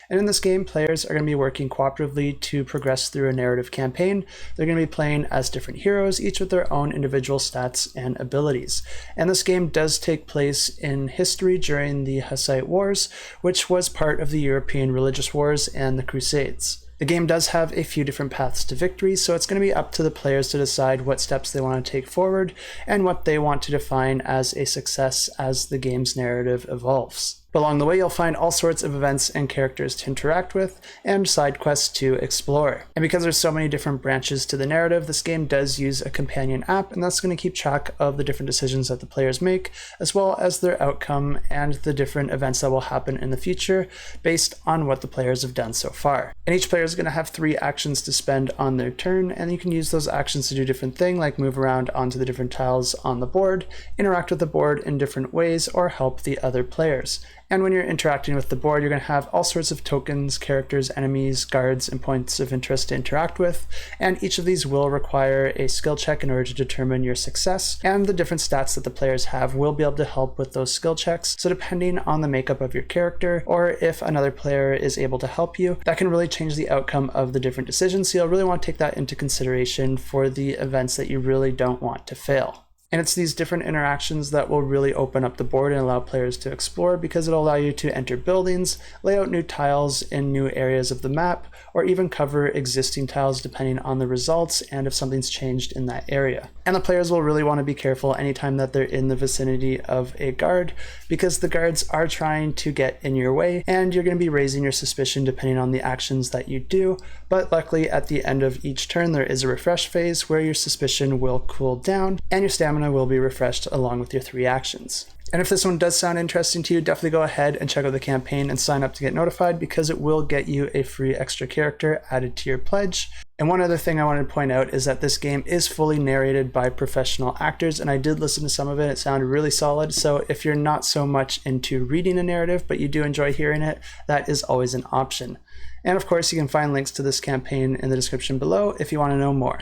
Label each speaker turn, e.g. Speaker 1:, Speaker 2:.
Speaker 1: And in this game, players are going to be working cooperatively to progress through a narrative campaign. They're going to be playing as different heroes, each with their own individual stats and abilities. And this game does take place in history during the Hussite Wars, which was part of the European religious wars and the Crusades. The game does have a few different paths to victory, so it's going to be up to the players to decide what steps they want to take forward and what they want to define as a success as the game's narrative evolves. But along the way, you'll find all sorts of events and characters to interact with and side quests to explore. And because there's so many different branches to the narrative, this game does use a companion app, and that's going to keep track of the different decisions that the players make, as well as their outcome and the different events that will happen in the future based on what the players have done so far. And each player is going to have 3 actions to spend on their turn, and you can use those actions to do different things like move around onto the different tiles on the board, interact with the board in different ways, or help the other players. And when you're interacting with the board, you're going to have all sorts of tokens, characters, enemies, guards, and points of interest to interact with, and each of these will require a skill check in order to determine your success, and the different stats that the players have will be able to help with those skill checks. So depending on the makeup of your character, or if another player is able to help you, that can really change the outcome of the different decisions, so you'll really want to take that into consideration for the events that you really don't want to fail. And it's these different interactions that will really open up the board and allow players to explore, because it'll allow you to enter buildings, lay out new tiles in new areas of the map, or even cover existing tiles depending on the results and if something's changed in that area. And the players will really want to be careful anytime that they're in the vicinity of a guard, because the guards are trying to get in your way, and you're going to be raising your suspicion depending on the actions that you do. But luckily, at the end of each turn, there is a refresh phase where your suspicion will cool down and your stamina will be refreshed along with your 3 actions. And if this one does sound interesting to you, definitely go ahead and check out the campaign and sign up to get notified, because it will get you a free extra character added to your pledge. And one other thing I wanted to point out is that this game is fully narrated by professional actors, and I did listen to some of it. It sounded really solid. So if you're not so much into reading a narrative, but you do enjoy hearing it, that is always an option. And of course, you can find links to this campaign in the description below if you want to know more.